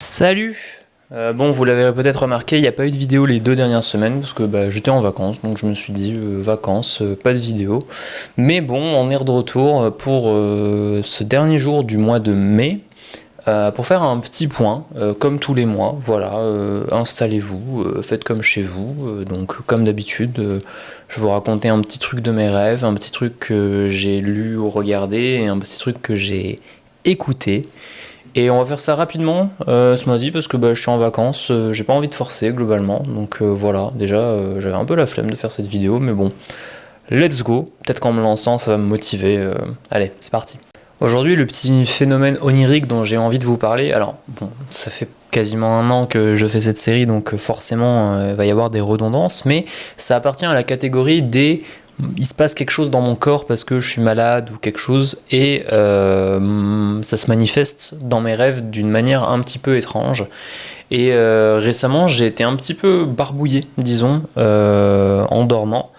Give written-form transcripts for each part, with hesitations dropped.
Salut. Bon, vous l'avez peut-être remarqué, il n'y a pas eu de vidéo les 2 dernières semaines parce que j'étais en vacances, donc je me suis dit vacances, pas de vidéo. Mais bon, on est de retour pour ce dernier jour du mois de mai pour faire un petit point, comme tous les mois. Voilà, installez-vous, faites comme chez vous. Donc, comme d'habitude, je vais vous raconter un petit truc de mes rêves, un petit truc que j'ai lu ou regardé et un petit truc que j'ai écouté. Et on va faire ça rapidement ce mois-ci parce que je suis en vacances, j'ai pas envie de forcer globalement. Donc voilà, déjà j'avais un peu la flemme de faire cette vidéo, mais bon, let's go. Peut-être qu'en me lançant ça va me motiver. Allez, c'est parti. Aujourd'hui, le petit phénomène onirique dont j'ai envie de vous parler, alors bon, ça fait quasiment un an que je fais cette série, donc forcément il va y avoir des redondances, mais ça appartient à la catégorie des il se passe quelque chose dans mon corps parce que je suis malade ou quelque chose et ça se manifeste dans mes rêves d'une manière un petit peu étrange. Et récemment, j'ai été un petit peu barbouillé, disons, en dormant.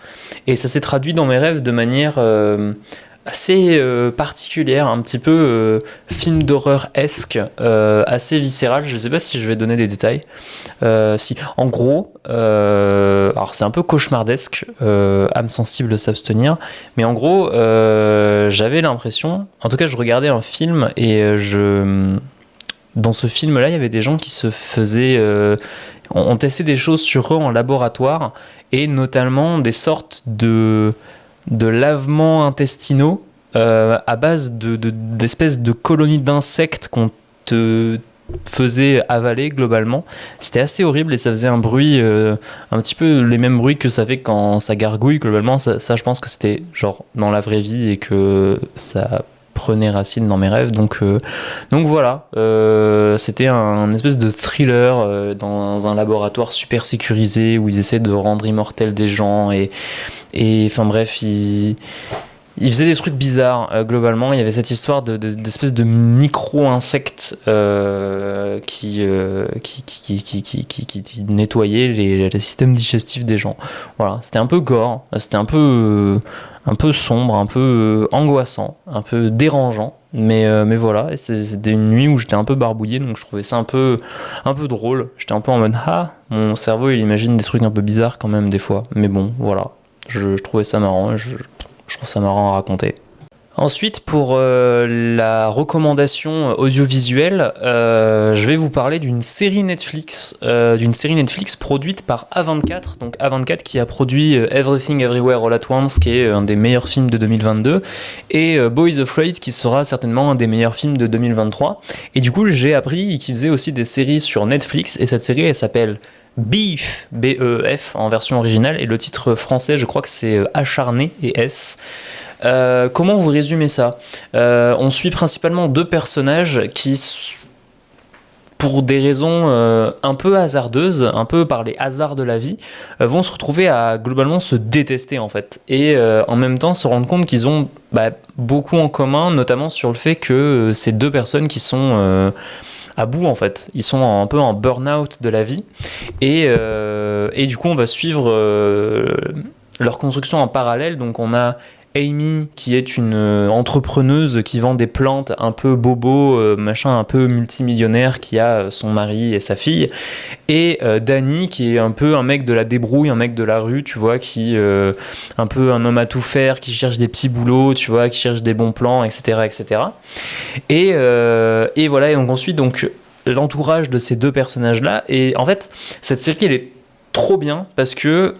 Et ça s'est traduit dans mes rêves de manière assez particulière, un petit peu film d'horreur-esque, assez viscéral. Je ne sais pas si je vais donner des détails. Si, en gros, alors c'est un peu cauchemardesque, âme sensible s'abstenir, mais en gros, j'avais l'impression, en tout cas, je regardais un film et dans ce film-là, il y avait des gens qui se faisaient, on testait des choses sur eux en laboratoire et notamment des sortes de lavements intestinaux à base d'espèces de colonies d'insectes qu'on te faisait avaler globalement. C'était assez horrible et ça faisait un bruit, un petit peu les mêmes bruits que ça fait quand ça gargouille globalement. Ça je pense que c'était genre dans la vraie vie et que ça prenait racine dans mes rêves. Donc voilà, c'était un espèce de thriller dans un laboratoire super sécurisé où ils essaient de rendre immortels des gens et enfin bref, il faisait des trucs bizarres globalement. Il y avait cette histoire d'espèce de micro-insectes qui nettoyaient les systèmes digestifs des gens. Voilà, c'était un peu gore, c'était un peu sombre, un peu angoissant, un peu dérangeant. Mais voilà, et c'était une nuit où j'étais un peu barbouillé, donc je trouvais ça un peu drôle. J'étais un peu en mode ah, mon cerveau il imagine des trucs un peu bizarres quand même des fois. Mais bon, voilà. Je trouvais ça marrant, je trouve ça marrant à raconter. Ensuite, pour la recommandation audiovisuelle, je vais vous parler d'une série Netflix produite par A24, donc A24 qui a produit Everything Everywhere All at Once, qui est un des meilleurs films de 2022, et Boys Afraid, qui sera certainement un des meilleurs films de 2023. Et du coup, j'ai appris qu'ils faisaient aussi des séries sur Netflix, et cette série, elle s'appelle Beef, B-E-F en version originale, et le titre français, je crois que c'est Acharné et S. Comment vous résumez ça ? On suit principalement deux personnages qui, pour des raisons un peu hasardeuses, un peu par les hasards de la vie, vont se retrouver à globalement se détester en fait, et en même temps se rendre compte qu'ils ont beaucoup en commun, notamment sur le fait que ces deux personnes qui sont à bout en fait, ils sont un peu en burn-out de la vie et du coup on va suivre leur construction en parallèle. Donc on a Amy qui est une entrepreneuse qui vend des plantes un peu bobo, machin un peu multimillionnaire, qui a son mari et sa fille, et Danny qui est un peu un mec de la débrouille, un mec de la rue, tu vois, qui un peu un homme à tout faire, qui cherche des petits boulots, tu vois, qui cherche des bons plans, etc. etc. Et voilà, et donc ensuite donc l'entourage de ces deux personnages là. Et en fait cette série elle est trop bien parce que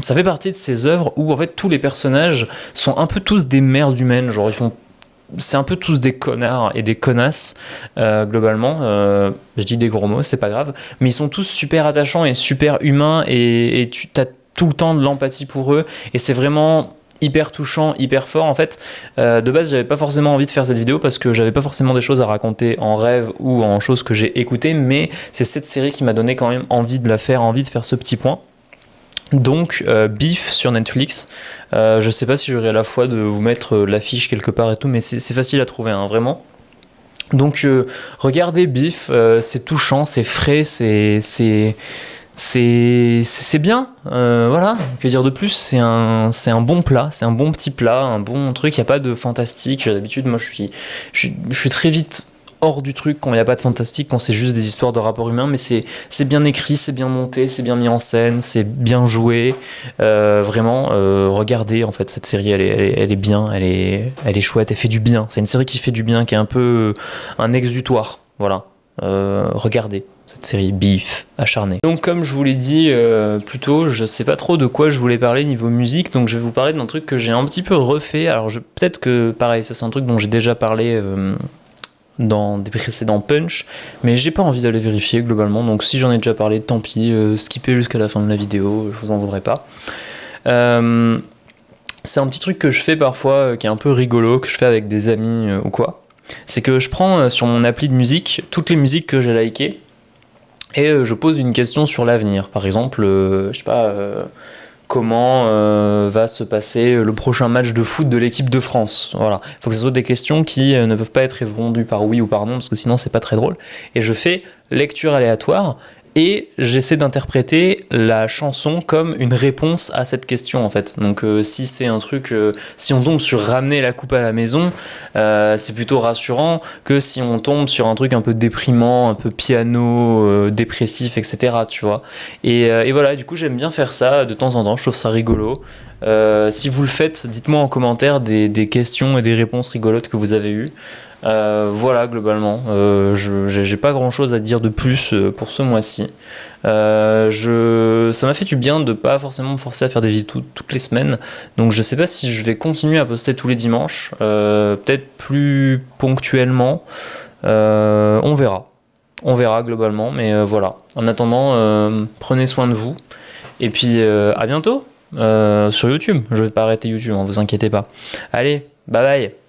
ça fait partie de ces œuvres où en fait tous les personnages sont un peu tous des merdes humaines, genre c'est un peu tous des connards et des connasses globalement, je dis des gros mots, c'est pas grave, mais ils sont tous super attachants et super humains, et tu as tout le temps de l'empathie pour eux, et c'est vraiment hyper touchant, hyper fort. En fait, de base, j'avais pas forcément envie de faire cette vidéo parce que j'avais pas forcément des choses à raconter en rêve ou en choses que j'ai écoutées, mais c'est cette série qui m'a donné quand même envie de la faire, envie de faire ce petit point. Donc, Beef sur Netflix. Je sais pas si j'aurai la foi de vous mettre l'affiche quelque part et tout, mais c'est facile à trouver, hein, vraiment. Donc, regardez Beef, c'est touchant, c'est frais, c'est bien, voilà, que dire de plus, c'est un bon plat, c'est un bon petit plat, un bon truc, il n'y a pas de fantastique. D'habitude moi je suis très vite hors du truc, quand il n'y a pas de fantastique, quand c'est juste des histoires de rapports humains, mais c'est bien écrit, c'est bien monté, c'est bien mis en scène, c'est bien joué. Vraiment, regardez en fait cette série, elle est bien, elle est chouette, elle fait du bien. C'est une série qui fait du bien, qui est un peu un exutoire. Voilà. Regardez cette série Beef acharné. Donc comme je vous l'ai dit plus tôt, je sais pas trop de quoi je voulais parler niveau musique, donc je vais vous parler d'un truc que j'ai un petit peu refait. Alors peut-être que pareil, ça c'est un truc dont j'ai déjà parlé dans des précédents punch, mais j'ai pas envie d'aller vérifier globalement, donc si j'en ai déjà parlé, tant pis, skippez jusqu'à la fin de la vidéo, je vous en voudrais pas. C'est un petit truc que je fais parfois, qui est un peu rigolo, que je fais avec des amis ou quoi. C'est que je prends sur mon appli de musique toutes les musiques que j'ai likées et je pose une question sur l'avenir. Par exemple, je sais pas, comment va se passer le prochain match de foot de l'équipe de France. Voilà. Il faut que ce soit des questions qui ne peuvent pas être répondues par oui ou par non, parce que sinon c'est pas très drôle. Et je fais lecture aléatoire et j'essaie d'interpréter la chanson comme une réponse à cette question en fait. Donc si c'est un truc, si on tombe sur ramener la coupe à la maison, c'est plutôt rassurant que si on tombe sur un truc un peu déprimant, un peu piano, dépressif, etc. Tu vois. Et voilà, du coup j'aime bien faire ça de temps en temps, je trouve ça rigolo. Si vous le faites, dites-moi en commentaire des questions et des réponses rigolotes que vous avez eues. Voilà, globalement, j'ai pas grand chose à dire de plus pour ce mois-ci. Ça m'a fait du bien de pas forcément me forcer à faire des vidéos toutes les semaines, donc je sais pas si je vais continuer à poster tous les dimanches, peut-être plus ponctuellement, on verra globalement, mais voilà. En attendant, prenez soin de vous, et puis à bientôt sur YouTube. Je vais pas arrêter YouTube, hein, vous inquiétez pas. Allez, bye bye.